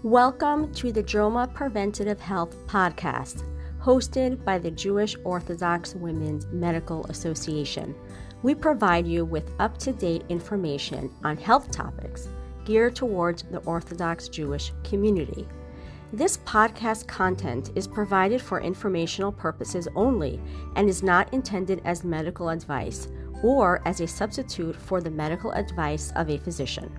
Welcome to the JOWMA Preventive Health Podcast, hosted by the Jewish Orthodox Women's Medical Association. We provide you with up-to-date information on health topics geared towards the Orthodox Jewish community. This podcast content is provided for informational purposes only and is not intended as medical advice or as a substitute for the medical advice of a physician.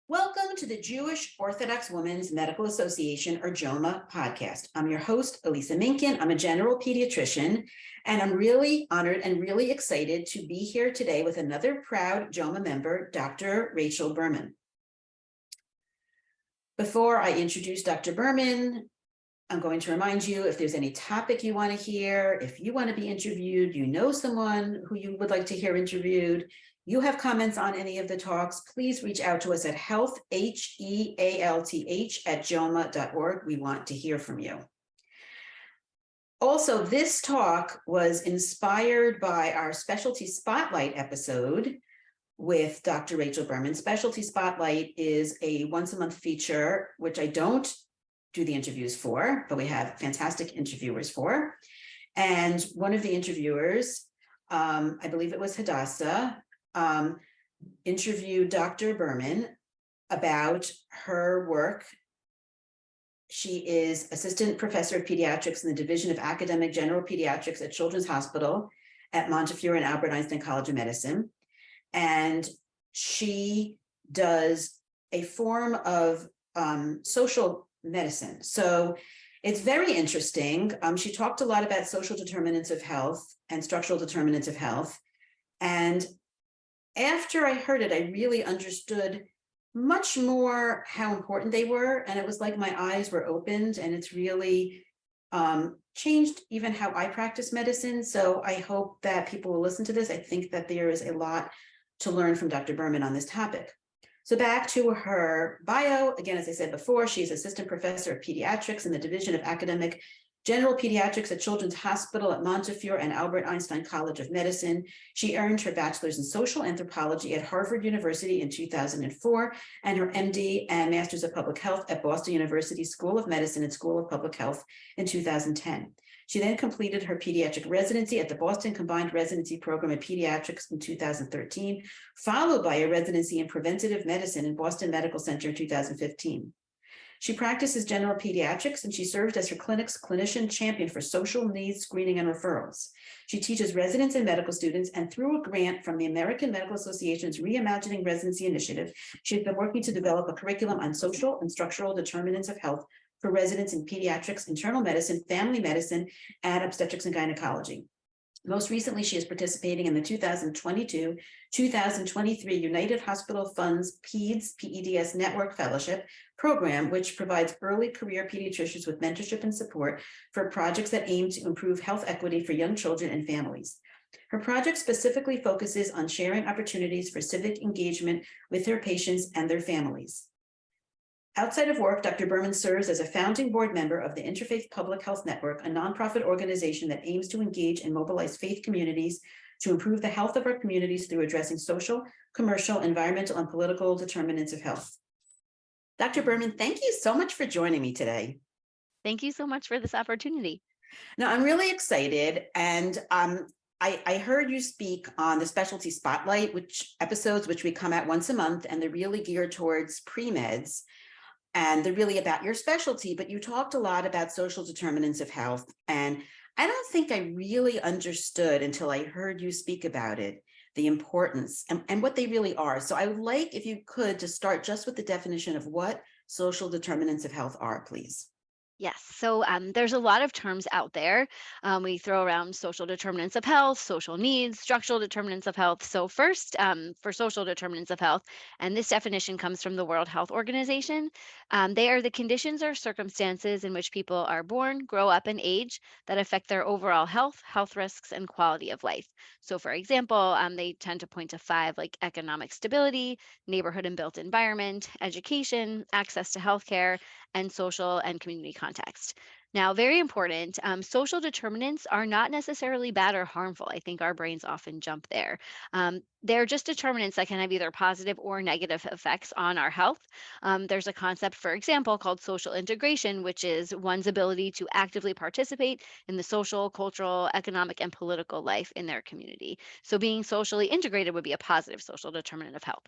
Welcome to the Jewish Orthodox Women's Medical Association, or JOWMA podcast. I'm your host, Elisa Minkin. I'm a general pediatrician, and I'm really honored and really excited to be here today with another proud JOWMA member, Dr. Rachel Berman. Before I introduce Dr. Berman, I'm going to remind you, if there's any topic you want to hear, if you want to be interviewed, you know someone who you would like to hear interviewed, you have comments on any of the talks, please reach out to us at health, HEALTH, at jowma.org. We want to hear from you. Also, this talk was inspired by our Specialty Spotlight episode with Dr. Rachel Berman. Specialty Spotlight is a once-a-month feature, which I don't do the interviews for, but we have fantastic interviewers for. And one of the interviewers, I believe it was Hadassah, interviewed Dr. Berman about her work. She is assistant professor of pediatrics in the Division of Academic General Pediatrics at Children's Hospital at Montefiore and Albert Einstein College of Medicine. And she does a form of social medicine. So it's very interesting. She talked a lot about social determinants of health and structural determinants of health. And after I heard it, I really understood much more how important they were. And it was like my eyes were opened, and it's really changed even how I practice medicine. So I hope that people will listen to this. I think that there is a lot to learn from Dr. Berman on this topic. So back to her bio. Again, as I said before, she's assistant professor of pediatrics in the Division of Academic General Pediatrics at Children's Hospital at Montefiore and Albert Einstein College of Medicine. She earned her bachelor's in social anthropology at Harvard University in 2004 and her MD and master's of public health at Boston University School of Medicine and School of Public Health in 2010. She then completed her pediatric residency at the Boston Combined Residency Program in Pediatrics in 2013, followed by a residency in Preventive Medicine in Boston Medical Center in 2015. She practices general pediatrics, and she served as her clinic's clinician champion for social needs screening and referrals. She teaches residents and medical students, and through a grant from the American Medical Association's Reimagining Residency Initiative, she has been working to develop a curriculum on social and structural determinants of health for residents in pediatrics, internal medicine, family medicine, and obstetrics and gynecology. Most recently, she is participating in the 2022-2023 United Hospital Funds PEDS Network Fellowship program, which provides early career pediatricians with mentorship and support for projects that aim to improve health equity for young children and families. Her project specifically focuses on sharing opportunities for civic engagement with her patients and their families. Outside of work, Dr. Berman serves as a founding board member of the Interfaith Public Health Network, a nonprofit organization that aims to engage and mobilize faith communities to improve the health of our communities through addressing social, commercial, environmental, and political determinants of health. Dr. Berman, thank you so much for joining me today. Thank you so much for this opportunity. Now, I'm really excited, and I heard you speak on the Specialty Spotlight, which we come out once a month, and they're really geared towards pre-meds. And they're really about your specialty, but you talked a lot about social determinants of health. And I don't think I really understood until I heard you speak about it, the importance and what they really are. So I would like, if you could, to start just with the definition of what social determinants of health are, please. Yes, so there's a lot of terms out there. We throw around social determinants of health, social needs, structural determinants of health. So first, for social determinants of health, and this definition comes from the World Health Organization, they are the conditions or circumstances in which people are born, grow up, and age that affect their overall health, health risks, and quality of life. So for example, they tend to point to 5, like economic stability, neighborhood and built environment, education, access to healthcare, and social and community context. Now, very important, social determinants are not necessarily bad or harmful. I think our brains often jump there. They're just determinants that can have either positive or negative effects on our health. There's a concept, for example, called social integration, which is one's ability to actively participate in the social, cultural, economic, and political life in their community. So, being socially integrated would be a positive social determinant of health.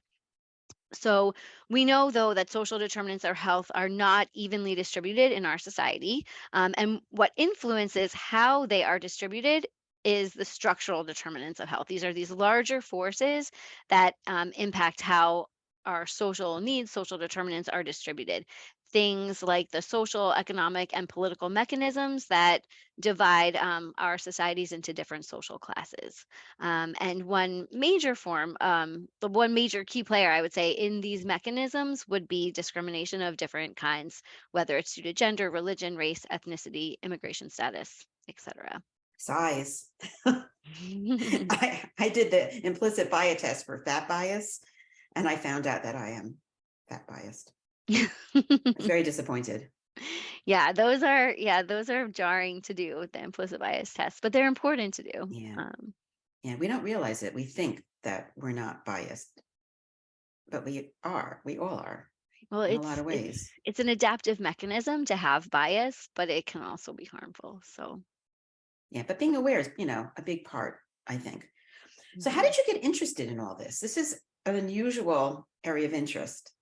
So we know, though, that social determinants of health are not evenly distributed in our society. And what influences how they are distributed is the structural determinants of health. These are these larger forces that impact how our social needs, social determinants are distributed. Things like the social, economic, and political mechanisms that divide our societies into different social classes. And one major form, the one major key player, I would say, in these mechanisms would be discrimination of different kinds, whether it's due to gender, religion, race, ethnicity, immigration status, etc. Size. I did the implicit bias test for fat bias, and I found out that I am fat biased. I was very disappointed. Those are jarring to do, the implicit bias test, but they're important to do. Yeah, we don't realize it. We think that we're not biased, but we are. We all are Well, in a lot of ways. it's an adaptive mechanism to have bias, but it can also be harmful. So, Yeah, but being aware is, a big part, I think. So how did you get interested in all this? This is an unusual area of interest,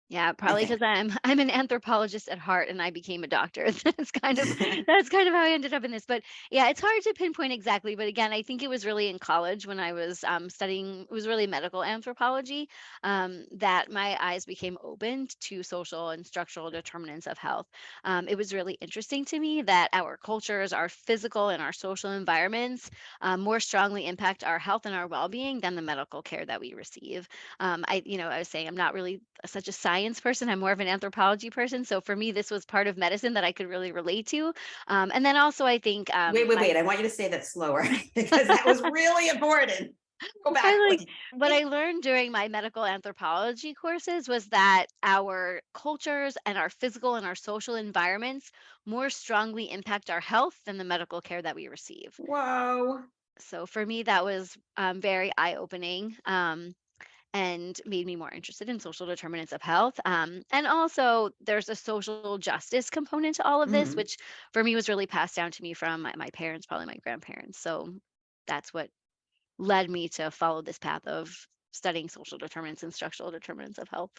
yeah, I probably because think. I'm an anthropologist at heart, and I became a doctor. That's kind of how I ended up in this. But yeah, it's hard to pinpoint exactly. But again, I think it was really in college when I was studying. It was really medical anthropology that my eyes became opened to social and structural determinants of health. It was really interesting to me that our cultures, our physical and our social environments, more strongly impact our health and our well-being than the medical care that we receive. I was saying I'm not really such a science person. I'm more of an anthropology person. So for me, this was part of medicine that I could really relate to. And then also, I think Wait. I want you to say that slower because that was really important. Go back, I like please. what I learned during my medical anthropology courses was that our cultures and our physical and our social environments more strongly impact our health than the medical care that we receive. Whoa. So for me, that was very eye-opening. And made me more interested in social determinants of health. And also, there's a social justice component to all of this, Mhm. which for me was really passed down to me from my parents, probably my grandparents. So that's what led me to follow this path of studying social determinants and structural determinants of health.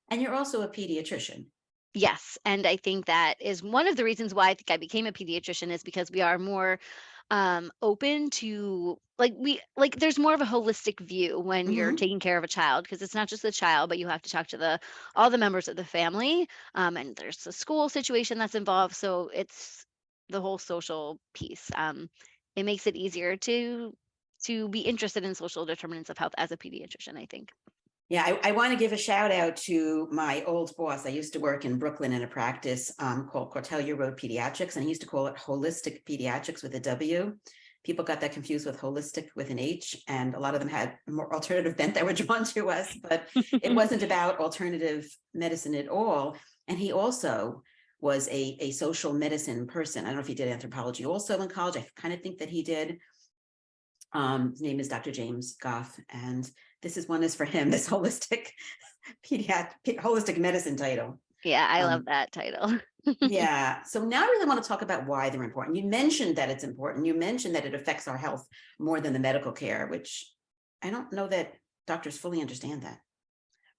And you're also a pediatrician. Yes, and I think that is one of the reasons why I think I became a pediatrician is because we are more open to there's more of a holistic view when you're Mhm. taking care of a child because it's not just the child, but you have to talk to the all the members of the family, and there's a school situation that's involved, so it's the whole social piece. It makes it easier to be interested in social determinants of health as a pediatrician, I think. Yeah, I want to give a shout out to my old boss. I used to work in Brooklyn in a practice called Cortelia Road Pediatrics, and he used to call it Holistic Pediatrics with a W. People got that confused with holistic with an H, and a lot of them had a more alternative bent that were drawn to us, but it wasn't about alternative medicine at all. And he also was a social medicine person. I don't know if he did anthropology also in college. I kind of think that he did. His name is Dr. James Goff, and one is for him, this holistic holistic medicine title. Yeah, I love Um, that title. yeah. So now I really want to talk about why they're important. You mentioned that it's important. You mentioned that it affects our health more than the medical care, which I don't know that doctors fully understand that.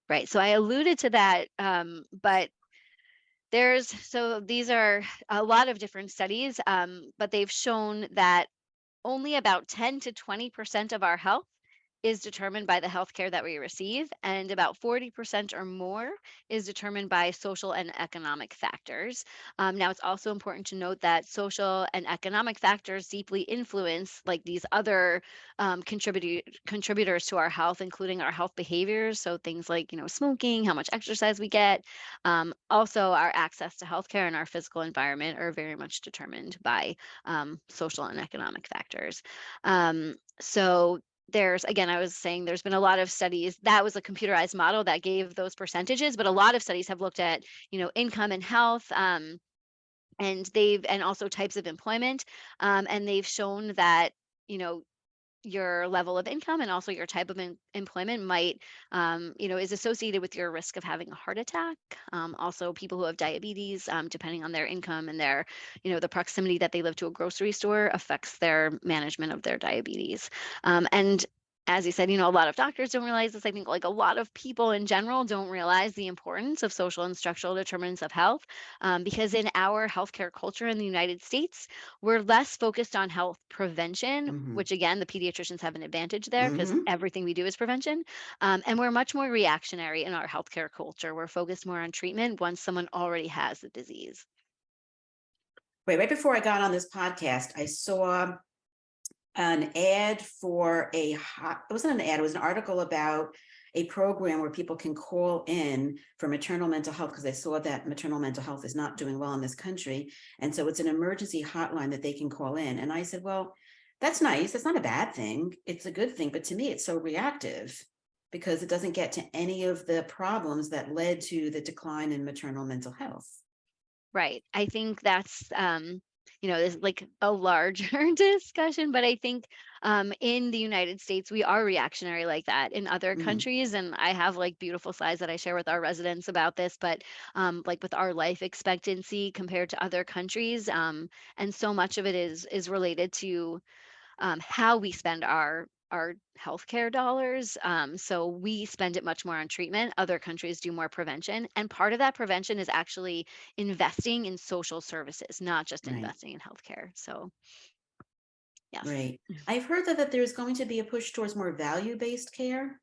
Right. So I alluded to that, but these are a lot of different studies, but they've shown that only about 10 to 20% of our health is determined by the healthcare that we receive, and about 40% or more is determined by social and economic factors. Now, it's also important to note that social and economic factors deeply influence like these other contributors to our health, including our health behaviors. So things like smoking, how much exercise we get, also our access to healthcare and our physical environment are very much determined by social and economic factors. So I was saying there's been a lot of studies. That was a computerized model that gave those percentages, but a lot of studies have looked at, income and health, and also types of employment. And they've shown that, your level of income and also your type of employment might, is associated with your risk of having a heart attack. Also, people who have diabetes, depending on their income and their, the proximity that they live to a grocery store affects their management of their diabetes. And as you said, a lot of doctors don't realize this. I think like a lot of people in general don't realize the importance of social and structural determinants of health, because in our healthcare culture in the United States, we're less focused on health prevention, Mm-hmm. which again, the pediatricians have an advantage there because Mm-hmm. everything we do is prevention. And we're much more reactionary in our healthcare culture. We're focused more on treatment once someone already has the disease. Wait, right before I got on this podcast, I saw an ad for it wasn't an ad, it was an article about a program where people can call in for maternal mental health because they saw that maternal mental health is not doing well in this country. And so it's an emergency hotline that they can call in. And I said, well, that's nice. That's not a bad thing. It's a good thing. But to me, it's so reactive because it doesn't get to any of the problems that led to the decline in maternal mental health. Right. I think that's, there's like a larger discussion, but I think in the United States, we are reactionary like that. In other Mm-hmm. countries, and I have like beautiful slides that I share with our residents about this, but like with our life expectancy compared to other countries, and so much of it is related to how we spend our healthcare dollars. So we spend it much more on treatment. Other countries do more prevention, and part of that prevention is actually investing in social services, not just Right. investing in healthcare. So yes. Right. I've heard that there's going to be a push towards more value-based care.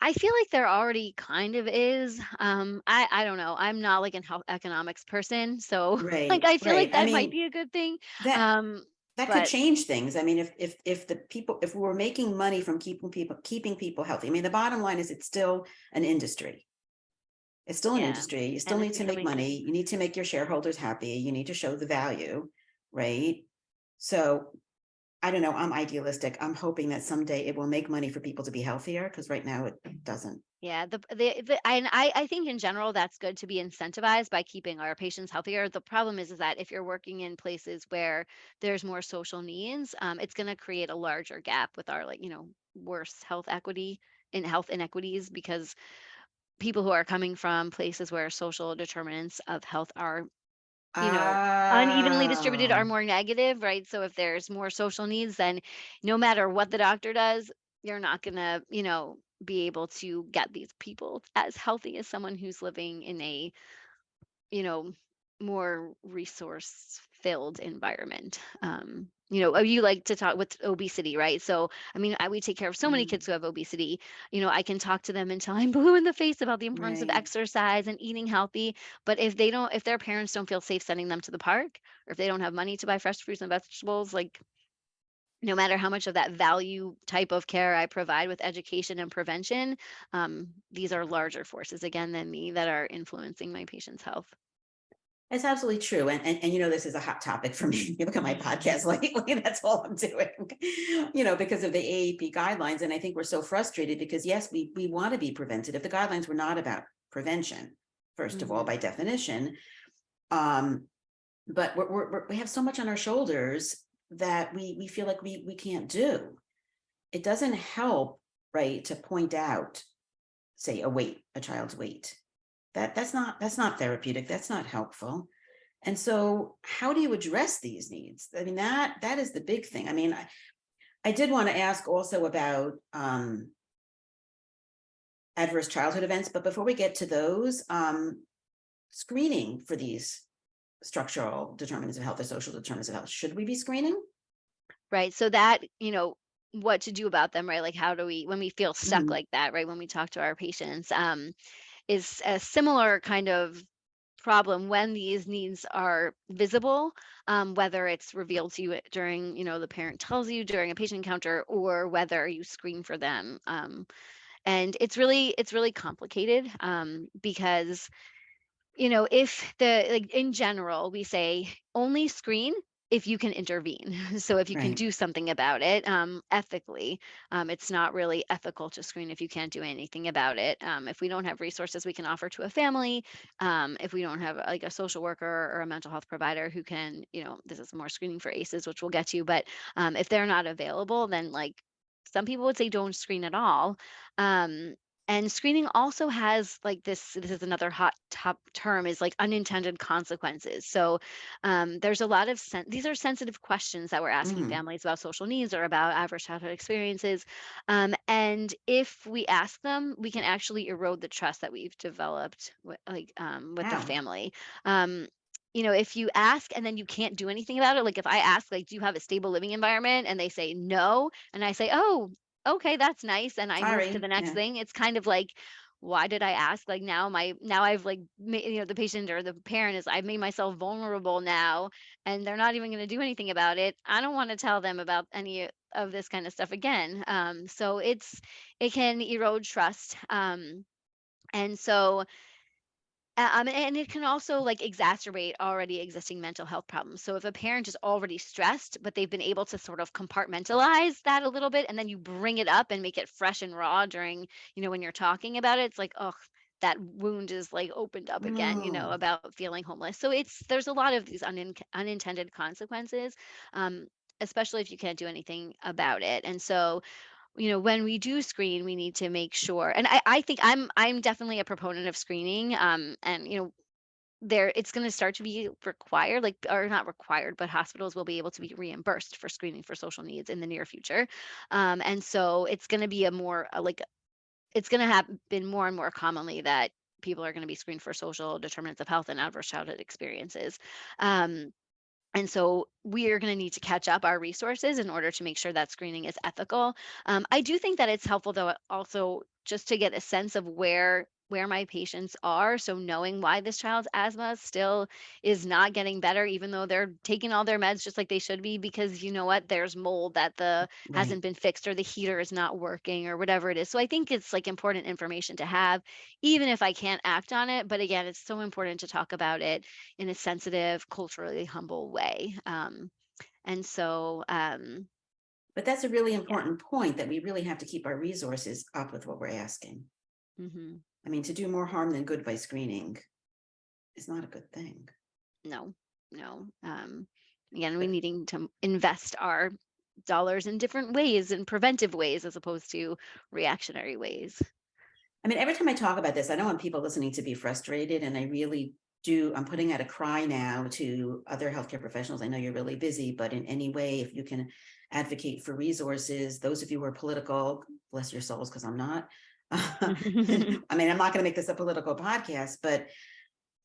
I feel like there already kind of is. I don't know. I'm not like an health economics person, so like Right, I feel right. like I that might mean, be a good thing. that Um, that could but change things. I mean, if we were making money from keeping people healthy, I mean, the bottom line is it's still an industry. It's still an yeah, industry. You still and it's need to make becoming. money. You need to make your shareholders happy. You need to show the value, right? So I don't know. I'm idealistic. I'm hoping that someday it will make money for people to be healthier because right now it doesn't. Yeah, and I think in general that's good to be incentivized by keeping our patients healthier. The problem is that if you're working in places where there's more social needs, it's going to create a larger gap with our like worse health equity in health inequities, because people who are coming from places where social determinants of health are you know, unevenly distributed are Oh, more negative, right? So if there's more social needs, then no matter what the doctor does, you're not gonna, be able to get these people as healthy as someone who's living in a, you know, more resource filled environment. You like to talk with obesity, right? So, I mean, we take care of so many kids who have obesity. I can talk to them until I'm blue in the face about the importance of right. exercise and eating healthy. But if their parents don't feel safe sending them to the park, or if they don't have money to buy fresh fruits and vegetables, like no matter how much of that value type of care I provide with education and prevention, these are larger forces again than me that are influencing my patient's health. It's absolutely true. And this is a hot topic for me. You look at my podcast lately, that's all I'm doing, because of the AAP guidelines. And I think we're so frustrated because yes, we want to be preventative. The guidelines were not about prevention, first of all, Mhm. by definition. But we have so much on our shoulders that we feel like we can't do. It doesn't help, right, to point out, say, a child's weight. That's not therapeutic. That's not helpful. And so how do you address these needs? I mean, that is the big thing. I mean, I did want to ask also about adverse childhood events, but before we get to those, screening for these structural determinants of health or social determinants of health, should we be screening? Right. So that, what to do about them, right? Like how do we, when we feel stuck Mm-hmm. like that, right? When we talk to our patients, is a similar kind of problem when these needs are visible, whether it's revealed to you during, the parent tells you during a patient encounter, or whether you screen for them. And it's really complicated, because if the like in general we say only screen if you can intervene. So if you can Right. do something about it, ethically, it's not really ethical to screen if you can't do anything about it. If we don't have resources we can offer to a family, if we don't have like a social worker or a mental health provider who can, this is more screening for ACEs, which we'll get to, but if they're not available, then like some people would say don't screen at all. Um, and screening also has like this is another hot top term, is like unintended consequences. So there's a lot of these are sensitive questions that we're asking Mhm. families about social needs or about adverse childhood experiences. And if we ask them, we can actually erode the trust that we've developed with the Wow. family. Um, if you ask and then you can't do anything about it, like if I ask, like, do you have a stable living environment? And they say no, and I say, oh, okay, that's nice, and I move to Sorry. the next Yeah. thing. It's kind of like, why did I ask? Like now I've like the patient or the parent is, I've made myself vulnerable now, and they're not even going to do anything about it. I don't want to tell them about any of this kind of stuff again. So it can erode trust. And so and it can also like exacerbate already existing mental health problems. So if a parent is already stressed, but they've been able to sort of compartmentalize that a little bit, and then you bring it up and make it fresh and raw during, when you're talking about it, it's like, oh, that wound is like opened up again, Mm. about feeling homeless. So there's a lot of these unintended consequences, um, especially if you can't do anything about it. And so when we do screen, we need to make sure. And I think I'm definitely a proponent of screening. And there it's going to start to be required, like, or not required, but hospitals will be able to be reimbursed for screening for social needs in the near future. And so it's going to be it's going to happen more and more commonly that people are going to be screened for social determinants of health and adverse childhood experiences. Um, and so we are going to need to catch up our resources in order to make sure that screening is ethical. I do think that it's helpful, though, also just to get a sense of where my patients are. So knowing why this child's asthma still is not getting better, even though they're taking all their meds just like they should be, because you know what, there's mold that the Right. hasn't been fixed, or the heater is not working, or whatever it is. So I think it's like important information to have, even if I can't act on it. But again, it's so important to talk about it in a sensitive, culturally humble way. And so, But that's a really yeah. important point, that we really have to keep our resources up with what we're asking. Hmm. I mean, to do more harm than good by screening is not a good thing. No, no. Again, we But needing to invest our dollars in different ways, in preventive ways, as opposed to reactionary ways. I mean, every time I talk about this, I don't want people listening to be frustrated, and I really do. I'm putting out a cry now to other healthcare professionals. I know you're really busy, but in any way, if you can advocate for resources, those of you who are political, bless your souls, because I'm not. I mean, I'm not going to make this a political podcast, but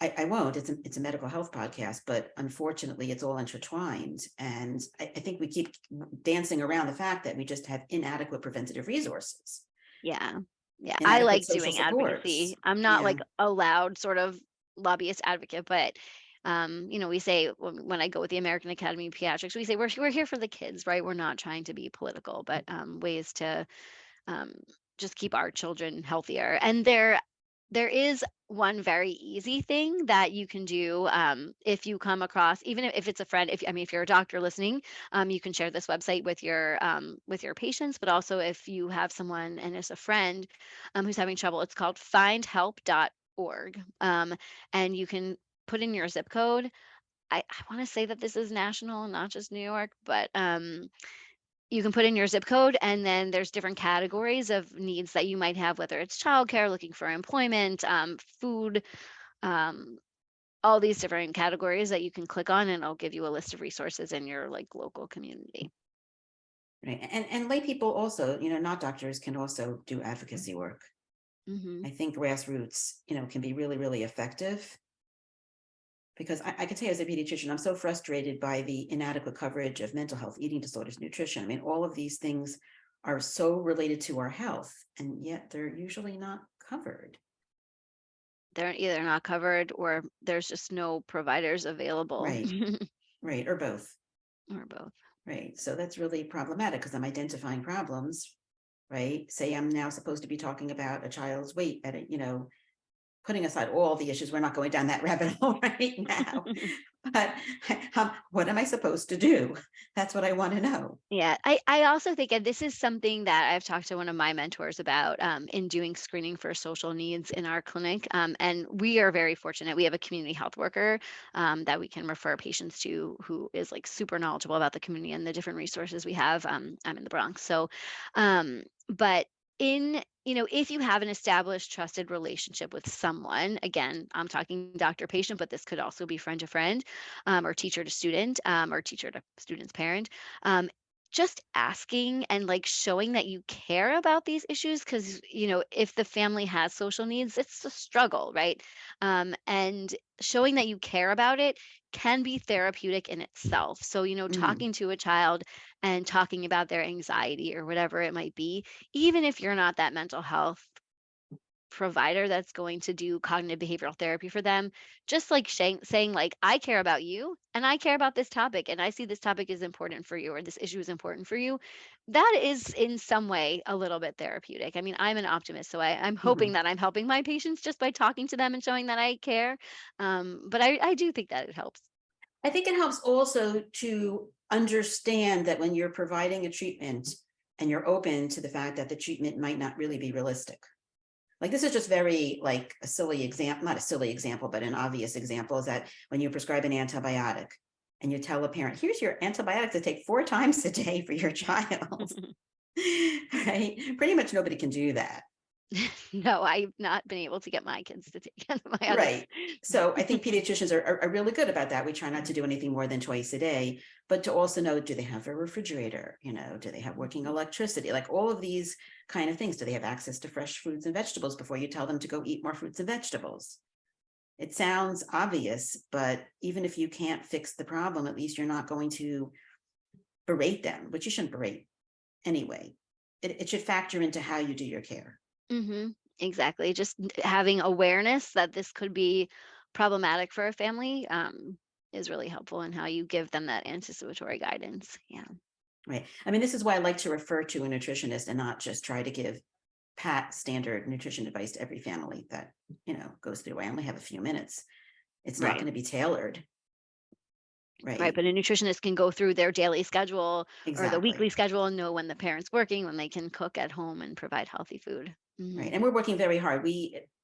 I won't. It's a medical health podcast, but unfortunately, it's all intertwined. And I think we keep dancing around the fact that we just have inadequate preventative resources, Yeah. Yeah. I inadequate like social doing supports. advocacy. I'm not Yeah. like a loud sort of lobbyist advocate, but we say when I go with the American Academy of Pediatrics, we say we're here for the kids, right? We're not trying to be political, but ways to um, just keep our children healthier. And there is one very easy thing that you can do, if you come across, even if it's a friend. If you're a doctor listening, you can share this website with your patients. But also, if you have someone and it's a friend who's having trouble, it's called findhelp.org, and you can put in your zip code. I want to say that this is national, not just New York, but you can put in your zip code, and then there's different categories of needs that you might have, whether it's childcare, looking for employment, food, um, all these different categories that you can click on, and it'll give you a list of resources in your like local community. Right. And lay people also, not doctors, can also do advocacy work. Hmm. I think grassroots, can be really, really effective. Because I can tell you, as a pediatrician, I'm so frustrated by the inadequate coverage of mental health, eating disorders, nutrition. I mean, all of these things are so related to our health, and yet they're usually not covered. They're either not covered or there's just no providers available, Right, right, or both. or both. Right. So that's really problematic, because I'm identifying problems, right? Say I'm now supposed to be talking about a child's weight at putting aside all the issues, we're not going down that rabbit hole right now. But what am I supposed to do? That's what I want to know. Yeah, I also think, and this is something that I've talked to one of my mentors about in doing screening for social needs in our clinic. And we are very fortunate. We have a community health worker that we can refer patients to who is like super knowledgeable about the community and the different resources we have. I'm in the Bronx. So, but if you have an established trusted relationship with someone, again, I'm talking doctor patient, but this could also be friend to friend, or teacher to student, or teacher to student's parent. Um, just asking and like showing that you care about these issues, because if the family has social needs, it's a struggle, right? And showing that you care about it can be therapeutic in itself. So Mm, talking to a child and talking about their anxiety or whatever it might be, even if you're not that mental health provider that's going to do cognitive behavioral therapy for them, just like saying like, I care about you and I care about this topic and I see this topic is important for you or this issue is important for you, that is in some way a little bit therapeutic. I mean, I'm an optimist, so I'm hoping mhm. that I'm helping my patients just by talking to them and showing that I care. But I do think that it helps. I think it helps also to understand that when you're providing a treatment and you're open to the fact that the treatment might not really be realistic. Like this is just very like a silly example, not a silly example, but an obvious example is that when you prescribe an antibiotic and you tell a parent, here's your antibiotic to take 4 times a day for your child, right? Pretty much nobody can do that. No, I've not been able to get my kids to take antibiotics. Right. So I think pediatricians are really good about that. We try not to do anything more than twice a day, but to also know, do they have a refrigerator? Do they have working electricity? Like all of these kind of things. Do they have access to fresh fruits and vegetables before you tell them to go eat more fruits and vegetables? It sounds obvious, but even if you can't fix the problem, at least you're not going to berate them, which you shouldn't berate anyway. It should factor into how you do your care. Exactly. Just having awareness that this could be problematic for a family is really helpful in how you give them that anticipatory guidance. Yeah. Right. I mean, this is why I like to refer to a nutritionist and not just try to give pat standard nutrition advice to every family that, goes through. I only have a few minutes. It's not Right. going to be tailored. Right. Right. But a nutritionist can go through their daily schedule or the weekly Exactly. schedule and know when the parent's working, when they can cook at home and provide healthy food. Right. And we're working very hard.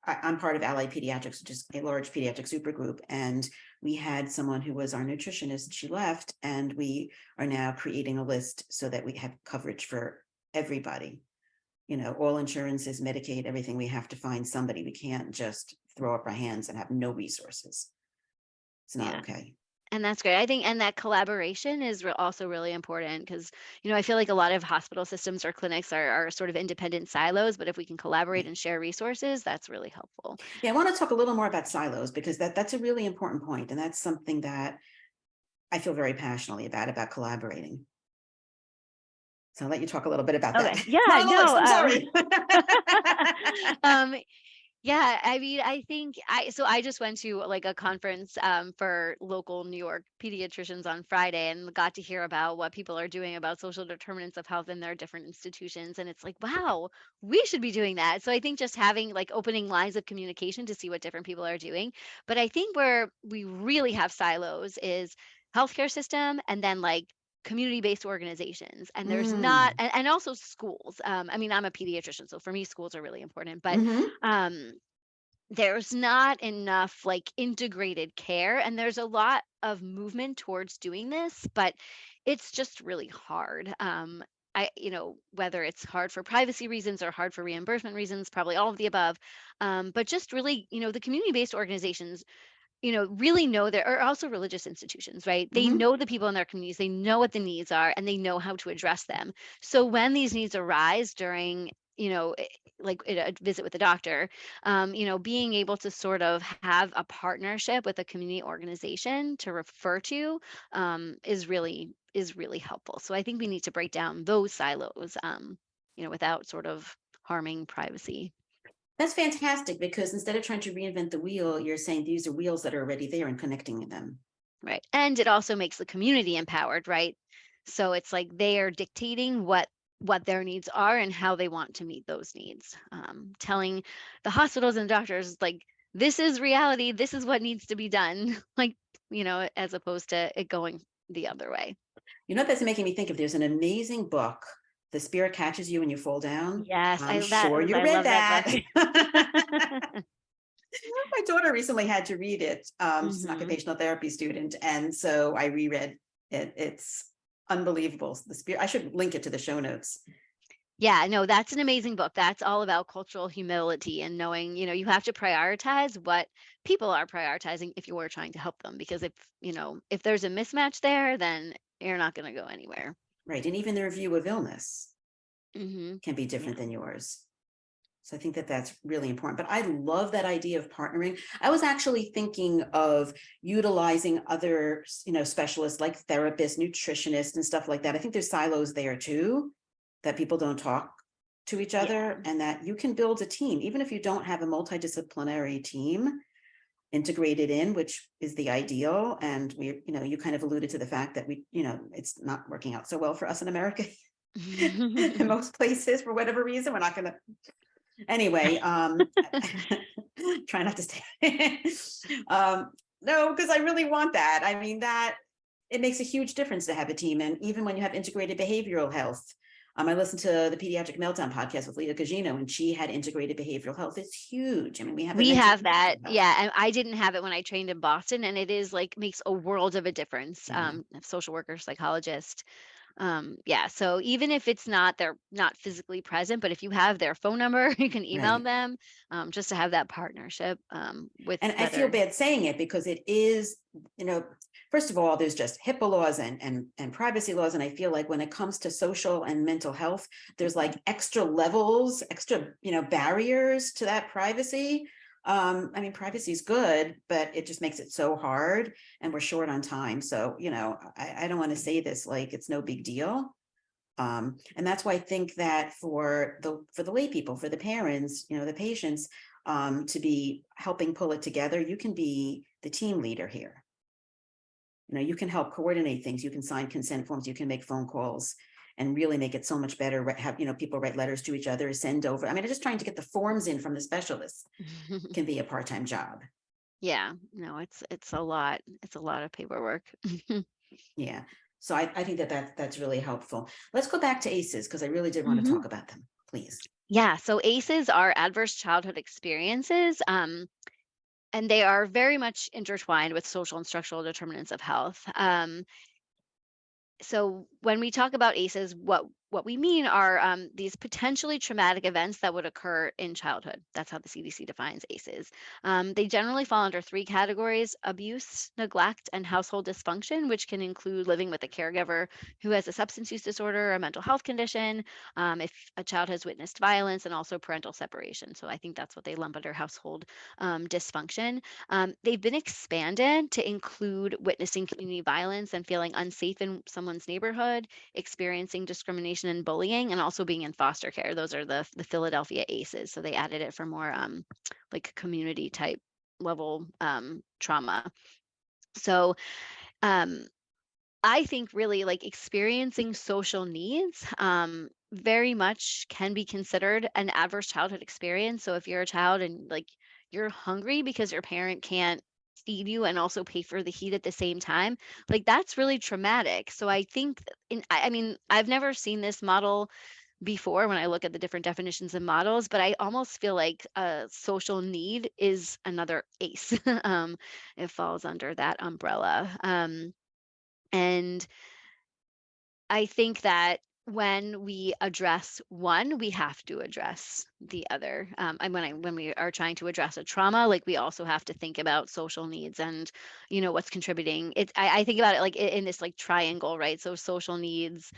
I'm part of Allied Pediatrics, which is a large pediatric supergroup. And we had someone who was our nutritionist. She left, and we are now creating a list so that we have coverage for everybody. All insurances, Medicaid, everything. We have to find somebody. We can't just throw up our hands and have no resources. It's not Yeah. okay. And that's great. I think, and that collaboration is also really important because, I feel like a lot of hospital systems or clinics are sort of independent silos, but if we can collaborate Right. and share resources, that's really helpful. Yeah, I want to talk a little more about silos because that's a really important point, and that's something that I feel very passionately about collaborating. So I'll let you talk a little bit about that. Okay. Yeah, Monologues, no. I'm sorry. Um, Yeah, I mean, I think I just went to like a conference for local New York pediatricians on Friday and got to hear about what people are doing about social determinants of health in their different institutions. And it's like, wow, we should be doing that. So I think just having like opening lines of communication to see what different people are doing. But I think where we really have silos is healthcare system and then like community-based organizations, and there's not, Mm, and also schools. I mean, I'm a pediatrician, so for me schools are really important, but hmm. um there's not enough like integrated care, and there's a lot of movement towards doing this, but it's just really hard. Whether it's hard for privacy reasons or hard for reimbursement reasons, probably all of the above. But just really, the community-based organizations, really know there are also religious institutions, right? They Hmm. know the people in their communities, they know what the needs are, and they know how to address them. So when these needs arise during, like a visit with a doctor, being able to sort of have a partnership with a community organization to refer to is really helpful. So I think we need to break down those silos, without sort of harming privacy. That's fantastic because instead of trying to reinvent the wheel, you're saying these are wheels that are already there and connecting them. Right. And it also makes the community empowered, right? So it's like they are dictating what their needs are and how they want to meet those needs. Telling the hospitals and doctors like this is reality. This is what needs to be done. Like, as opposed to it going the other way. You know, that's making me think of, there's an amazing book, The Spirit Catches You When You Fall Down. Yes, I'm sure you I read love that. that book. My daughter recently had to read it. She's an Mhm. occupational therapy student. And so I reread it. It's unbelievable. The Spirit, I should link it to the show notes. Yeah, no, that's an amazing book. That's all about cultural humility and knowing, you have to prioritize what people are prioritizing if you are trying to help them. Because if there's a mismatch there, then you're not going to go anywhere. Right. And even their view of illness Hmm. can be Yeah. different than yours. So I think that that's really important. But I love that idea of partnering. I was actually thinking of utilizing other, specialists like therapists, nutritionists, and stuff like that. I think there's silos there too, that people don't talk to each other, and that you can build a team, even if you don't have a multidisciplinary team integrated in, which is the ideal. And you kind of alluded to the fact that it's not working out so well for us in America. In most places, for whatever reason, we're not going to. Anyway, try not to stay. No, because I really want that. I mean, that it makes a huge difference to have a team. And even when you have integrated behavioral health, I listened to the Pediatric Meltdown podcast with Lita Gugino, and she had integrated behavioral health. It's huge. I mean, We have that. Yeah. And I didn't have it when I trained in Boston, and it is like makes a world of a difference. Social worker, psychologist. Yeah. So even if they're not physically present, but if you have their phone number, you can email them, just to have that partnership, with. And I feel bad saying it because it is, first of all, there's just HIPAA laws and privacy laws. And I feel like when it comes to social and mental health, there's like extra levels, extra, barriers to that privacy. I mean, privacy is good, but it just makes it so hard, and we're short on time. So, I don't want to say this like it's no big deal. And that's why I think that for the lay people, for the parents, the patients, to be helping pull it together, you can be the team leader here. You can help coordinate things. You can sign consent forms. You can make phone calls and really make it so much better. Have, people write letters to each other, send over. I mean, just trying to get the forms in from the specialists can be a part-time job. Yeah, no, it's a lot. It's a lot of paperwork. Yeah. So I think that's really helpful. Let's go back to ACEs, because I really did want to talk about them, please. Yeah. So ACEs are adverse childhood experiences. And they are very much intertwined with social and structural determinants of health. So when we talk about ACEs, what we mean are these potentially traumatic events that would occur in childhood. That's how the CDC defines ACEs. They generally fall under three categories: abuse, neglect, and household dysfunction, which can include living with a caregiver who has a substance use disorder or a mental health condition, if a child has witnessed violence, and also parental separation. So I think that's what they lump under household dysfunction. They've been expanded to include witnessing community violence and feeling unsafe in someone's neighborhood, experiencing discrimination and bullying, and also being in foster care. Those are the Philadelphia ACEs. So they added it for more like community type level trauma. So I think really like experiencing social needs very much can be considered an adverse childhood experience. So if you're a child and like you're hungry because your parent can't feed you and also pay for the heat at the same time, like that's really traumatic. So I think I mean, I've never seen this model before when I look at the different definitions and models, but I almost feel like a social need is another ACE. It falls under that umbrella. And I think that when we address one, we have to address the other. And when we are trying to address a trauma, like we also have to think about social needs and what's contributing. I think about it like in this like triangle, right? So social needs,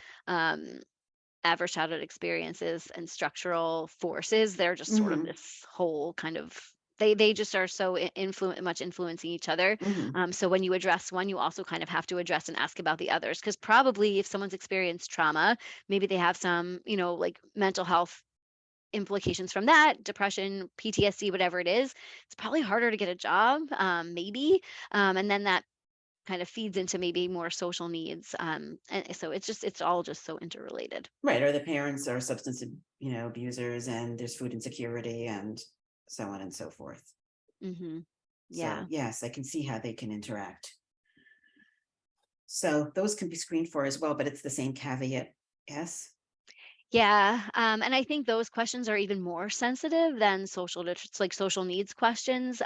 adverse childhood experiences, and structural forces. They're just sort of this whole kind of they just are so much influencing each other. So when you address one, you also kind of have to address and ask about the others, because probably if someone's experienced trauma, maybe they have some like mental health implications from that, depression, PTSD, whatever it is. It's probably harder to get a job, maybe, and then that kind of feeds into maybe more social needs, and so it's all just so interrelated. Right. Or the parents are substance abusers, and there's food insecurity and so on and so forth. Yeah. So yes, I can see how they can interact. So those can be screened for as well, but it's the same caveat. Yes. Yeah, and I think those questions are even more sensitive than like social needs questions.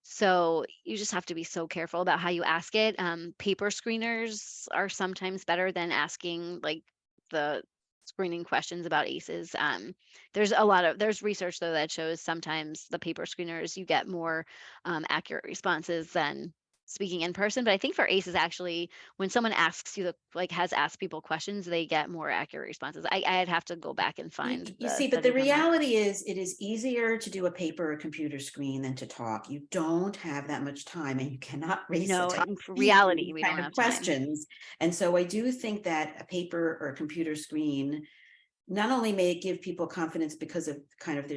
So you just have to be so careful about how you ask it. Paper screeners are sometimes better than asking like the screening questions about ACEs. There's research though that shows sometimes the paper screeners you get more accurate responses than speaking in person. But I think for ACEs actually, when someone asks you has asked people questions, they get more accurate responses. I'd have to go back and find You the see, but the studies on that. reality is it is easier to do a paper or computer screen than to talk. You don't have that much time and you cannot race the No, top in for speed through reality, these we kind don't of have time. questions. And so I do think that a paper or a computer screen not only may it give people confidence because of kind of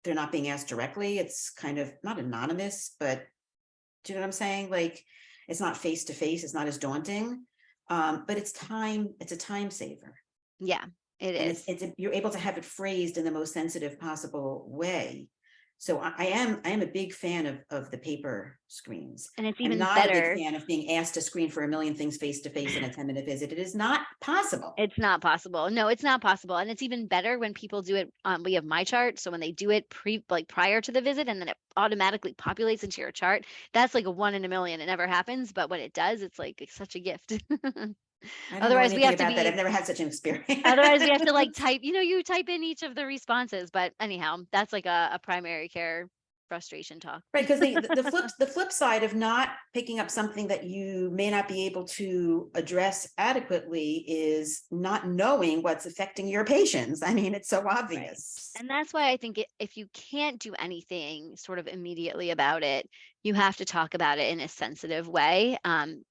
they're not being asked directly. It's kind of not anonymous, but do you know what I'm saying? Like it's not face to face, it's not as daunting. But it's a time saver. Yeah, it And is. you're able to have it phrased in the most sensitive possible way. So I am a big fan of the paper screens. And it's I'm even not a big better. fan of being asked to screen for a million things face to face in a 10-minute visit. It is not possible. It's not possible. No, it's not possible. And it's even better when people do it. We have my chart. So when they do it prior to the visit and then it automatically populates into your chart, that's like a 1 in a million. It never happens. But when it does, it's such a gift. I don't know Otherwise, we anything have to about that. be I've never had such an Otherwise, we have to like experience. type, you type in each of the responses. But anyhow, that's like a primary care frustration talk. Right, because the flip side of not picking up something that you may not be able to address adequately is not knowing what's affecting your patients. I mean, it's so Right. obvious. And that's why I think if you can't do anything sort of immediately about it, you have to talk about it in a sensitive way.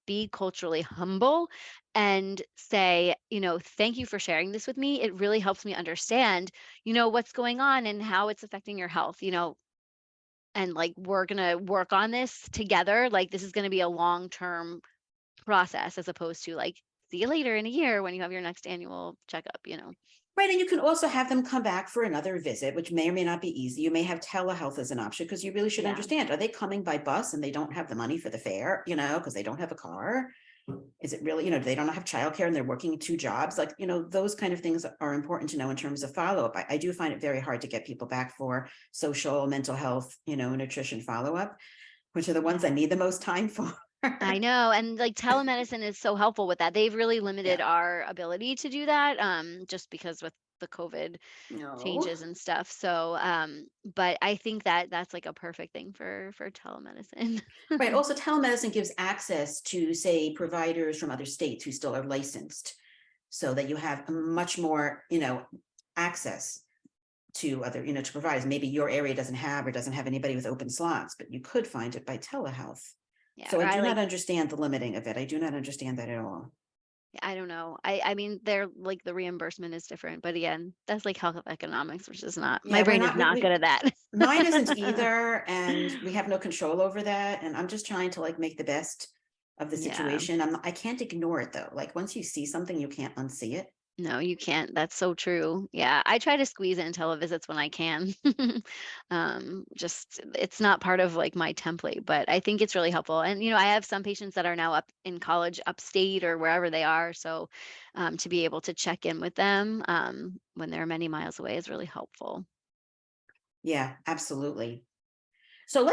Be culturally humble and say, thank you for sharing this with me. It really helps me understand, what's going on and how it's affecting your health, and like we're going to work on this together. Like this is going to be a long-term process as opposed to like, see you later in a year when you have your next annual checkup. Right, and you can also have them come back for another visit, which may or may not be easy. You may have telehealth as an option because you really should Yeah. understand, are they coming by bus and they don't have the money for the fare, because they don't have a car? Is it really, they don't have childcare and they're working 2 jobs? Like, those kind of things are important to know in terms of follow-up. I do find it very hard to get people back for social, mental health, nutrition follow-up, which are the ones I Yeah. need the most time for. I know, and like telemedicine is so helpful with that. They've really limited Yeah. our ability to do that, just because with the COVID No. changes and stuff. So, but I think that that's like a perfect thing for telemedicine. Right. Also, telemedicine gives access to, say, providers from other states who still are licensed, so that you have much more, access to other, to providers. Maybe your area doesn't have anybody with open slots, but you could find it by telehealth. Yeah, So or I I do like not understand the limiting of it. I do not understand that at all. I don't know. I mean, they're like the reimbursement is different, but again, that's like health economics, which is not my Yeah, we're brain is not, not good at that. mine isn't either. And we have no control over that. And I'm just trying to like make the best of the Yeah. situation. I can't ignore it though. Like once you see something, you can't unsee it. No, you can't. That's so true. Yeah, I try to squeeze in televisits when I can. Just it's not part of like my template, but I think it's really helpful. And I have some patients that are now up in college, upstate or wherever they are, so to be able to check in with them when they're many miles away is really helpful. Yeah, absolutely. So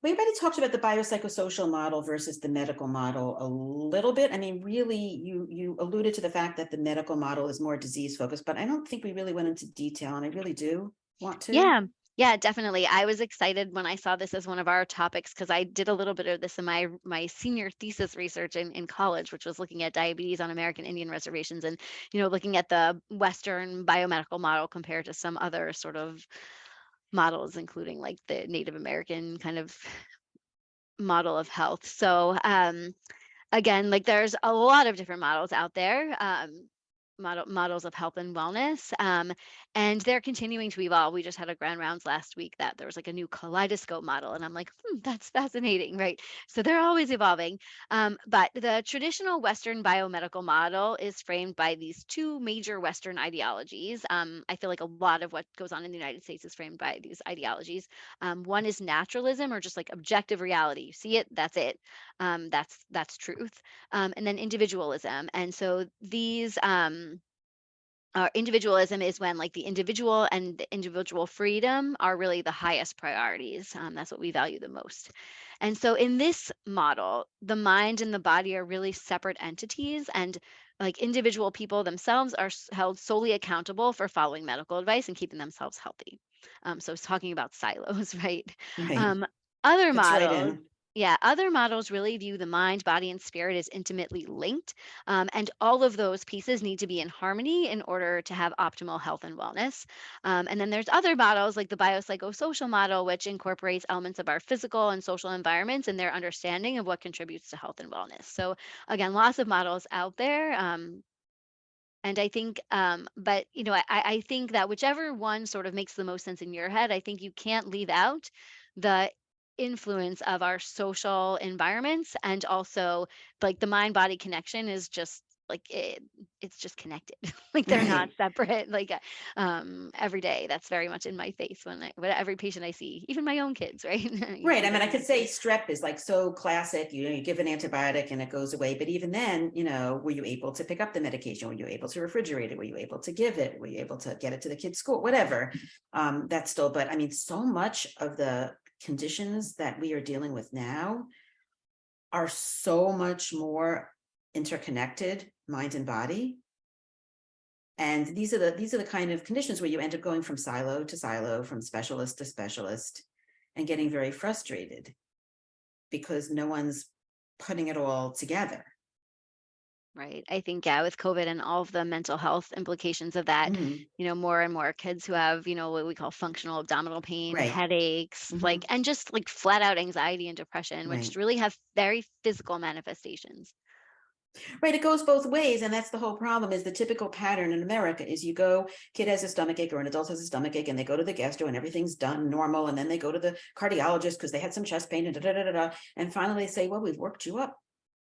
we already talked about the biopsychosocial model versus the medical model a little bit. I mean, really, you alluded to the fact that the medical model is more disease focused, but I don't think we really went into detail, and I really do want to. Yeah. Yeah, definitely. I was excited when I saw this as one of our topics because I did a little bit of this in my senior thesis research in college, which was looking at diabetes on American Indian reservations and, looking at the Western biomedical model compared to some other sort of models, including like the Native American kind of model of health. So again, like there's a lot of different models out there. models of health and wellness. And they're continuing to evolve. We just had a grand rounds last week that there was like a new kaleidoscope model, and I'm like, that's fascinating, right? So they're always evolving. But the traditional Western biomedical model is framed by these two major Western ideologies. I feel like a lot of what goes on in the United States is framed by these ideologies. One is naturalism, or just like objective reality. You see it, that's it. That's truth. And then individualism. And so these individualism is when like the individual and the individual freedom are really the highest priorities. That's what we value the most. And so in this model, the mind and the body are really separate entities, and like individual people themselves are held solely accountable for following medical advice and keeping themselves healthy. So it's talking about silos, right? Right. Um, other Fits right models, in. yeah, other models really view the mind, body, and spirit as intimately linked. And all of those pieces need to be in harmony in order to have optimal health and wellness. And then there's other models like the biopsychosocial model, which incorporates elements of our physical and social environments and their understanding of what contributes to health and wellness. So, again, lots of models out there. And I think, but I think that whichever one sort of makes the most sense in your head, I think you can't leave out the influence of our social environments, and also like the mind body connection is just like it's just connected. Like they're not Right. separate. Like every day, that's very much in my face when every patient I see, even my own kids, right? You Right. see I mean, that I in could my say kids. strep is like so classic. You give an antibiotic and it goes away. But even then, were you able to pick up the medication? Were you able to refrigerate it? Were you able to give it? Were you able to get it to the kid's school? Whatever. That's still, but I mean, so much of the conditions that we are dealing with now are so much more interconnected, mind and body. And these are the kind of conditions where you end up going from silo to silo, from specialist to specialist, and getting very frustrated because no one's putting it all together. Right. I think, yeah, with COVID and all of the mental health implications of that, Mhm. more and more kids who have, what we call functional abdominal pain, Right. headaches, like, Mhm. and just like flat out anxiety and depression, which Right. really have very physical manifestations. Right. It goes both ways. And that's the whole problem is the typical pattern in America is you go, kid has a stomach ache or an adult has a stomach ache and they go to the gastro and everything's done normal. And then they go to the cardiologist because they had some chest pain and da, da, da, da, da. And finally they say, well, we've worked you up.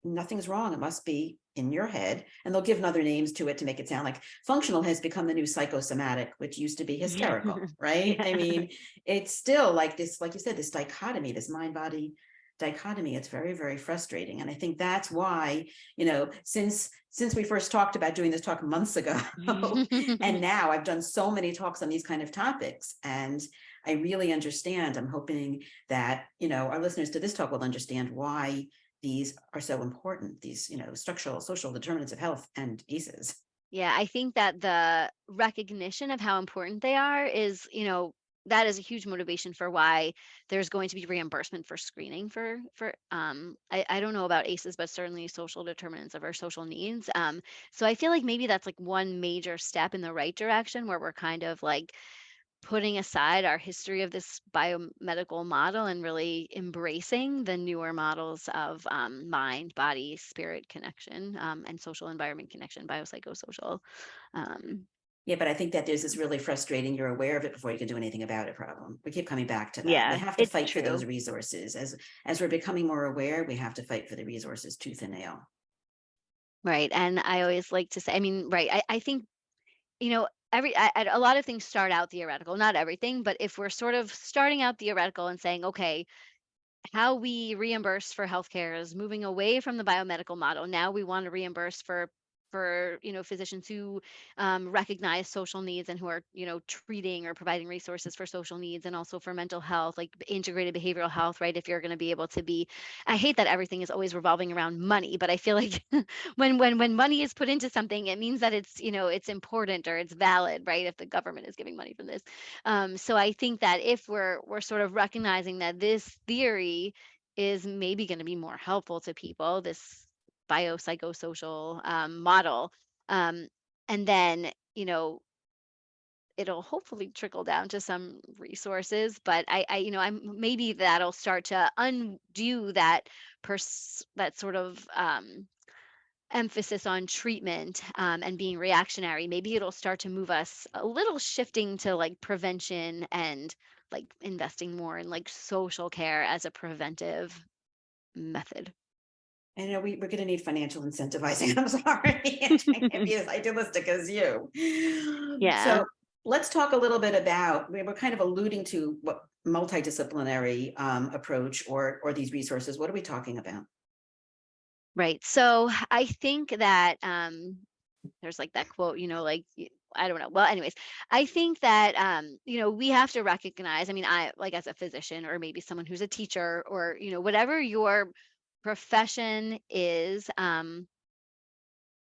Nothing's wrong. It must be in your head. And they'll give other names to it to make it sound like functional has become the new psychosomatic, which used to be Yeah. hysterical, right? Yeah. I mean, it's still like this, like you said, this dichotomy, this mind body dichotomy. It's very, very frustrating. And I think that's why, since we first talked about doing this talk months ago, and now I've done so many talks on these kind of topics, and I really understand. I'm hoping that, our listeners to this talk will understand why these are so important, these, structural, social determinants of health and ACEs. Yeah, I think that the recognition of how important they are is, that is a huge motivation for why there's going to be reimbursement for screening for I don't know about ACEs, but certainly social determinants of our social needs. So I feel like maybe that's like one major step in the right direction, where we're kind of like putting aside our history of this biomedical model and really embracing the newer models of mind, body, spirit connection, and social environment connection, biopsychosocial. Um, Yeah, but I think that there's this really frustrating, you're aware of it before you can do anything about it problem. We keep coming back to that. We yeah, have to it's fight for those true. resources. As we're becoming more aware, we have to fight for the resources tooth and nail. Right. And I always like to say, I mean, right. I think, a lot of things start out theoretical, not everything, but if we're sort of starting out theoretical and saying, okay, how we reimburse for healthcare is moving away from the biomedical model. Now we want to reimburse for physicians who recognize social needs and who are treating or providing resources for social needs, and also for mental health, like integrated behavioral health, right? If you're going to be able to be, I hate that everything is always revolving around money, but I feel like when money is put into something, it means that it's important or it's valid, right? If the government is giving money from this. So I think that if we're sort of recognizing that this theory is maybe going to be more helpful to people, this biopsychosocial model, um, and then it'll hopefully trickle down to some resources. But I'm maybe that'll start to undo that that sort of emphasis on treatment and being reactionary, maybe it'll start to move us a little shifting to like prevention and like investing more in like social care as a preventive method. And you know, we're going to need financial incentivizing. I'm sorry. I can't be as idealistic as you. Yeah. So let's talk a little bit about, we were kind of alluding to what multidisciplinary approach or these resources. What are we talking about? Right. So I think that there's like that quote, like I don't know. Well, anyways, I think that we have to recognize, I mean, I like as a physician or maybe someone who's a teacher or, whatever your profession is,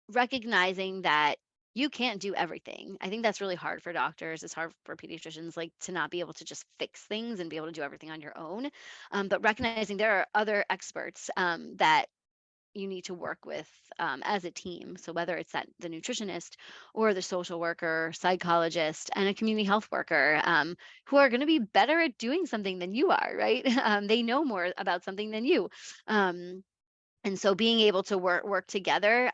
recognizing that you can't do everything. I think that's really hard for doctors. It's hard for pediatricians, like to not be able to just fix things and be able to do everything on your own. But recognizing there are other experts that you need to work with as a team. So whether it's the nutritionist or the social worker, psychologist, and a community health worker who are going to be better at doing something than you are, right? They know more about something than you. Um, and so being able to work together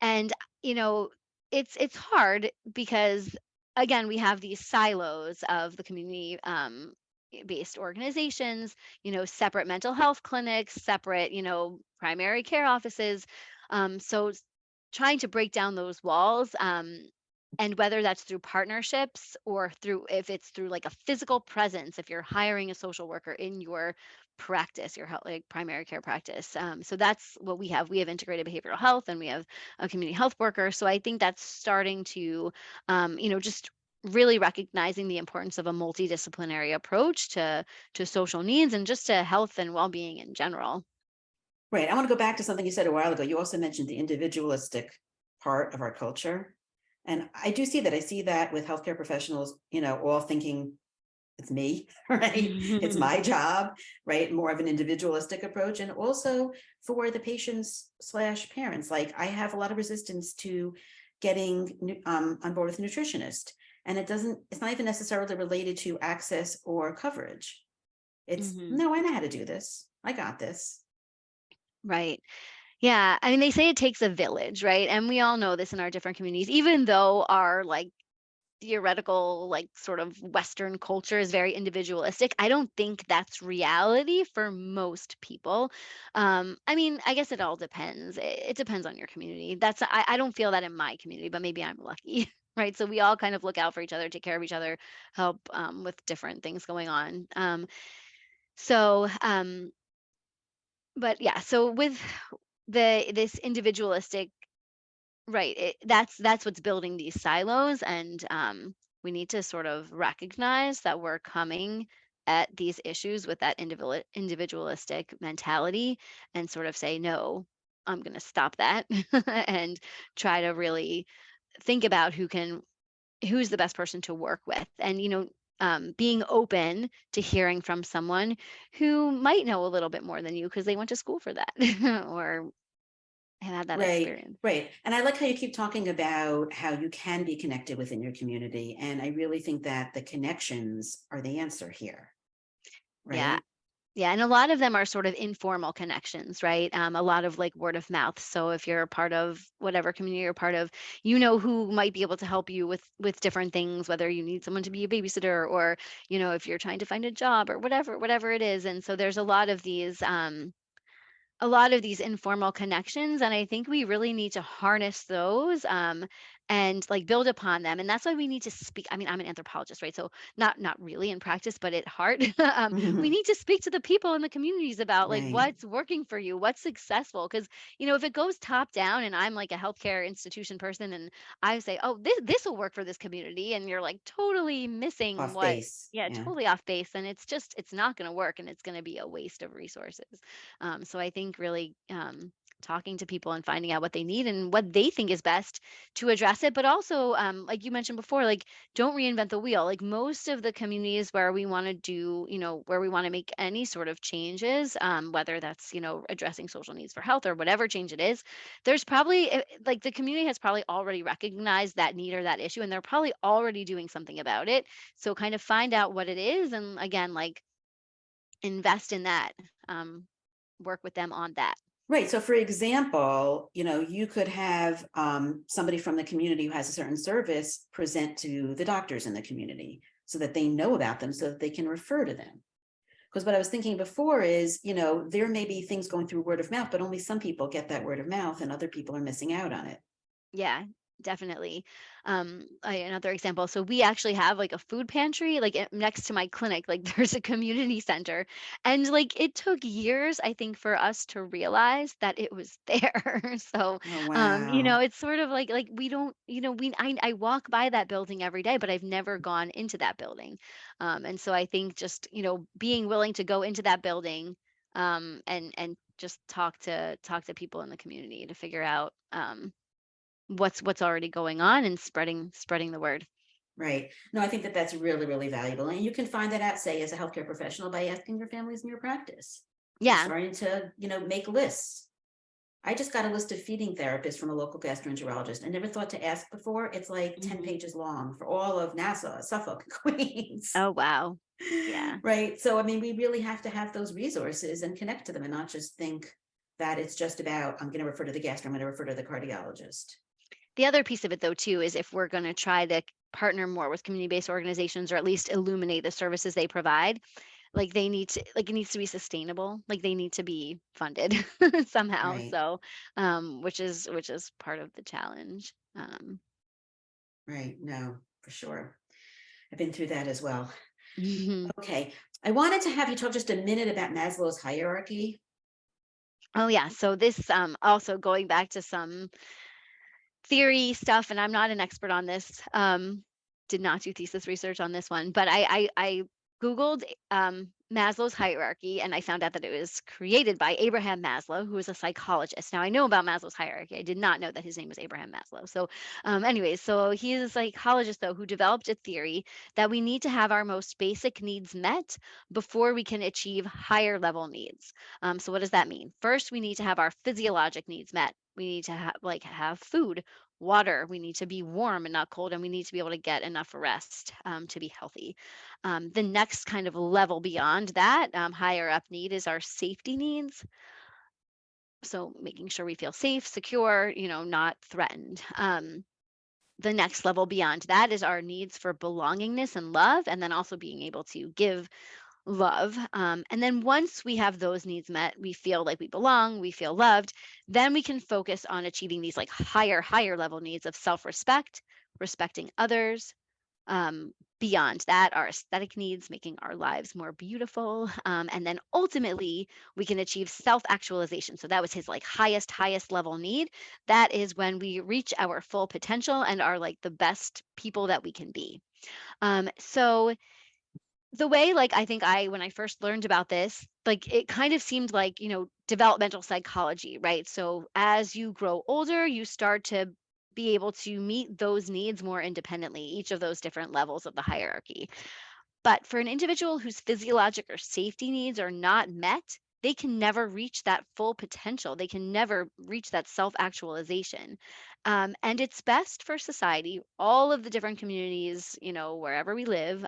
and, you know, it's hard because again, we have these silos of the community based organizations, separate mental health clinics, separate, primary care offices. Trying to break down those walls and whether that's through partnerships or through if it's through like a physical presence, if you're hiring a social worker in your practice, your health, like primary care practice. So that's what we have. We have integrated behavioral health and we have a community health worker. So I think that's starting to, just really recognizing the importance of a multidisciplinary approach to social needs and just to health and well-being in general. Right. I want to go back to something you said a while ago. You also mentioned the individualistic part of our culture. And I do see that. I see that with healthcare professionals, all thinking it's me, right? It's my job, right? More of an individualistic approach. And also for the patients / parents, like I have a lot of resistance to getting on board with a nutritionist. And it's not even necessarily related to access or coverage. It's Mhm. no, I know how to do this. I got this. Right. Yeah, I mean, they say it takes a village, right? And we all know this in our different communities, even though our like theoretical, like sort of Western culture is very individualistic. I don't think that's reality for most people. I mean, I guess it all depends. It depends on your community. I don't feel that in my community, but maybe I'm lucky. Right. So we all kind of look out for each other, take care of each other, help with different things going on. So but yeah, so with this individualistic, right, that's what's building these silos, and we need to sort of recognize that we're coming at these issues with that individualistic mentality and sort of say, no, I'm going to stop that and try to really think about who's the best person to work with. And being open to hearing from someone who might know a little bit more than you because they went to school for that or have had that Right, experience. right. And I like how you keep talking about how you can be connected within your community. And I really think that the connections are the answer here, Yeah. right? Yeah, and a lot of them are sort of informal connections, right? A lot of like word of mouth. So if you're a part of whatever community you're part of, you know who might be able to help you with different things, whether you need someone to be a babysitter or, if you're trying to find a job or whatever it is. And so there's a lot of these informal connections, and I think we really need to harness those and like build upon them. And that's why we need to speak. I mean, I'm an anthropologist, right? So not really in practice, but at heart. We need to speak to the people in the communities about like Right. what's working for you, what's successful. Because if it goes top down and I'm like a healthcare institution person and I say, oh, this will work for this community, and you're like totally missing Off what, base. yeah, Yeah. totally off base, and it's not going to work, and it's going to be a waste of resources. So I think really talking to people and finding out what they need and what they think is best to address it, but also like you mentioned before, like don't reinvent the wheel. Like most of the communities where we want to do, where we want to make any sort of changes, whether that's addressing social needs for health or whatever change it is, there's probably like the community has probably already recognized that need or that issue, and they're probably already doing something about it. So kind of find out what it is, and again, like invest in that. Um, Work with them on that. Right. So for example, you could have somebody from the community who has a certain service present to the doctors in the community so that they know about them, so that they can refer to them. Because what I was thinking before is, there may be things going through word of mouth, but only some people get that word of mouth and other people are missing out on it. Yeah, definitely. Another example. So we actually have like a food pantry, like next to my clinic. Like there's a community center, and like it took years, I think, for us to realize that it was there. So, Oh, wow. it's sort of like we don't, I walk by that building every day, but I've never gone into that building. And so I think just being willing to go into that building, and just talk to people in the community to figure out. What's already going on and spreading the word. Right. No, I think that that's really, really valuable. And you can find that out, say, as a healthcare professional by asking your families in your practice and Yeah. starting to, make lists. I just got a list of feeding therapists from a local gastroenterologist. I never thought to ask before. It's like 10 Mhm. pages long for all of Nassau, Suffolk, Queens. Oh, wow. Yeah. Right. So, I mean, we really have to have those resources and connect to them and not just think that it's just about, I'm going to refer to the gastro, I'm going to refer to the cardiologist. The other piece of it though too is if we're gonna try to partner more with community-based organizations or at least illuminate the services they provide, like it needs to be sustainable. Like they need to be funded somehow. Right. So which is part of the challenge. Right. No, for sure. I've been through that as well. Mhm. Okay. I wanted to have you talk just a minute about Maslow's hierarchy. Oh yeah. So this also going back to some theory stuff, and I'm not an expert on this. Did not do thesis research on this one, but I googled Maslow's hierarchy, and I found out that it was created by Abraham Maslow, who was a psychologist. Now I know about Maslow's hierarchy. I did not know that his name was Abraham Maslow. So, anyways, so he is a psychologist though who developed a theory that we need to have our most basic needs met before we can achieve higher level needs. So what does that mean? First, we need to have our physiologic needs met. We need to have food, water. We need to be warm and not cold, and we need to be able to get enough rest to be healthy. The next kind of level beyond that, higher up need is our safety needs. So making sure we feel safe, secure, not threatened. The next level beyond that is our needs for belongingness and love, and then also being able to give love. And then once we have those needs met, we feel like we belong, we feel loved, then we can focus on achieving these like higher level needs of self respect, respecting others. Um, Beyond that, our aesthetic needs, making our lives more beautiful. And then ultimately, we can achieve self actualization. So that was his like highest level need. That is when we reach our full potential and are like the best people that we can be. So the way like I think I when I first learned about this, like it kind of seemed like, developmental psychology, right? So as you grow older, you start to be able to meet those needs more independently, each of those different levels of the hierarchy. But for an individual whose physiologic or safety needs are not met, they can never reach that full potential. They can never reach that self actualization. And it's best for society, all of the different communities, wherever we live.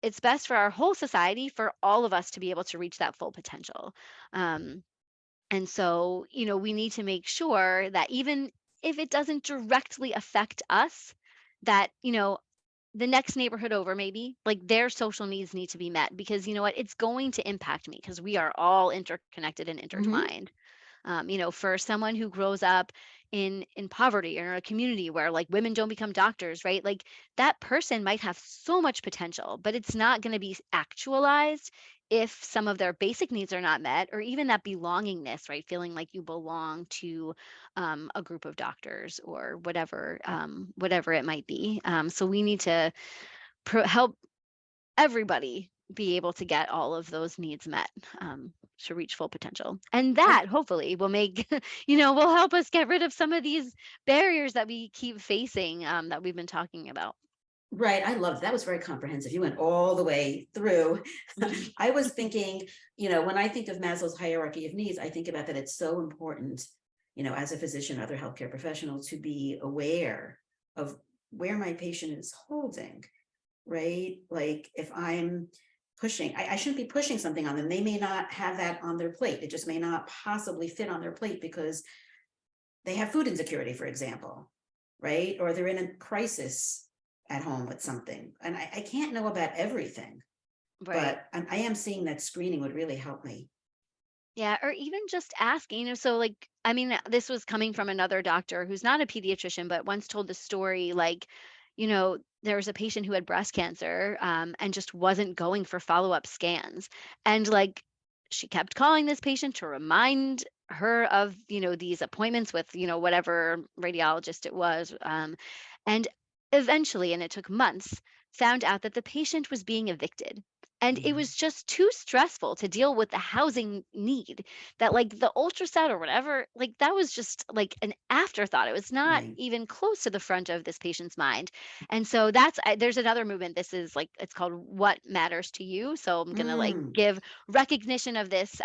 It's best for our whole society for all of us to be able to reach that full potential. Um, and so, we need to make sure that even if it doesn't directly affect us, that, the next neighborhood over, maybe like their social needs need to be met because you know what? It's going to impact me because we are all interconnected and Mm-hmm. intertwined. For someone who grows up in poverty or in a community where like women don't become doctors, right? Like that person might have so much potential, but it's not going to be actualized if some of their basic needs are not met, or even that belongingness, right? Feeling like you belong to a group of doctors or whatever it might be. So we need to help everybody be able to get all of those needs met, to reach full potential. And that hopefully will make, will help us get rid of some of these barriers that we keep facing, that we've been talking about. Right. I love that was very comprehensive. You went all the way through. I was thinking, when I think of Maslow's hierarchy of needs, I think about that it's so important, as a physician, other healthcare professional, to be aware of where my patient is holding, right? Like if I'm pushing. I shouldn't be pushing something on them. They may not have that on their plate. It just may not possibly fit on their plate because they have food insecurity, for example, right? Or they're in a crisis at home with something. And I can't know about everything, Right. but I am seeing that screening would really help me. Yeah, or even just asking, so like, I mean, this was coming from another doctor who's not a pediatrician, but once told the story, like, there was a patient who had breast cancer, and just wasn't going for follow-up scans. And like, she kept calling this patient to remind her of, these appointments with, whatever radiologist it was. And eventually, and it took months, found out that the patient was being evicted. And it Mhm. was just too stressful to deal with the housing need, that like the ultrasound or whatever, like that was just like an afterthought. It was not Right. even close to the front of this patient's mind. And so there's another movement. This is like, it's called What Matters to You. So I'm going to like Mm. give recognition of this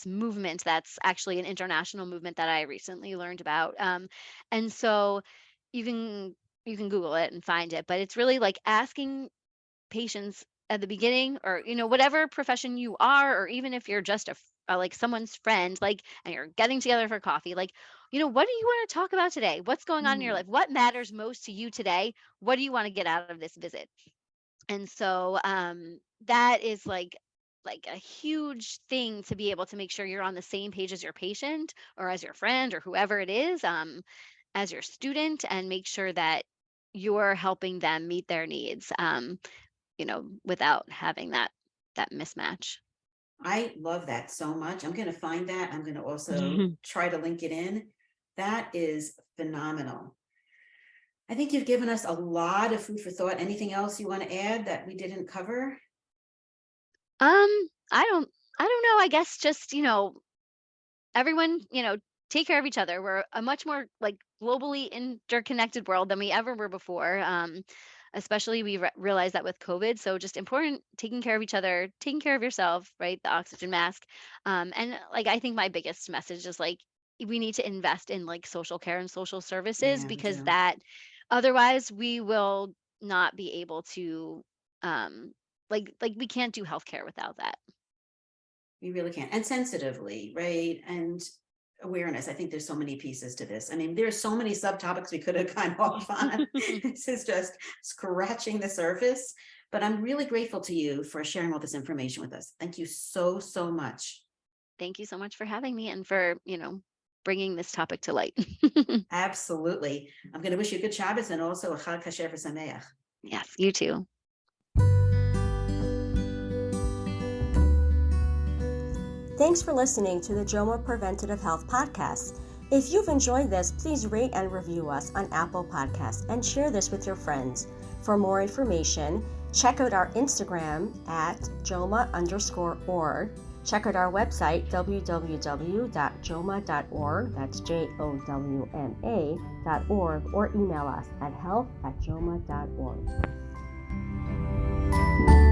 movement. That's actually an international movement that I recently learned about. And so you can you can Google it and find it, but it's really like asking patients at the beginning, or whatever profession you are, or even if you're just like someone's friend, like, and you're getting together for coffee, like, what do you want to talk about today? What's going on in your Mm. life? What matters most to you today? What do you want to get out of this visit? And so that is like a huge thing, to be able to make sure you're on the same page as your patient, or as your friend, or whoever it is, as your student, and make sure that you're helping them meet their needs, without having that mismatch. I love that so much. I'm going to find that. I'm going to also try to link it in. That is phenomenal. I think you've given us a lot of food for thought. Anything else you want to add that we didn't cover? I don't know. I guess just, everyone, take care of each other. We're a much more like globally interconnected world than we ever were before. Especially we realize that with COVID. So just important, taking care of each other, taking care of yourself, right? The oxygen mask. And like, I think my biggest message is like, we need to invest in like social care and social services, Yeah, we because do. that otherwise we will not be able to, um, like we can't do healthcare without that. We really can. And sensitively, right? And awareness. I think there's so many pieces to this. I mean, there's so many subtopics we could have gone off on. This is just scratching the surface. But I'm really grateful to you for sharing all this information with us. Thank you so, so much. Thank you so much for having me, and for, bringing this topic to light. Absolutely. I'm going to wish you a good Shabbos and also a Chag Kasher V'Sameach. Yes, you too. Thanks for listening to the JOWMA Preventative Health Podcast. If you've enjoyed this, please rate and review us on Apple Podcasts and share this with your friends. For more information, check out our Instagram at JOWMA_org. Check out our website, www.jowma.org, that's JOWMA.org, or email us at health@jowma.org.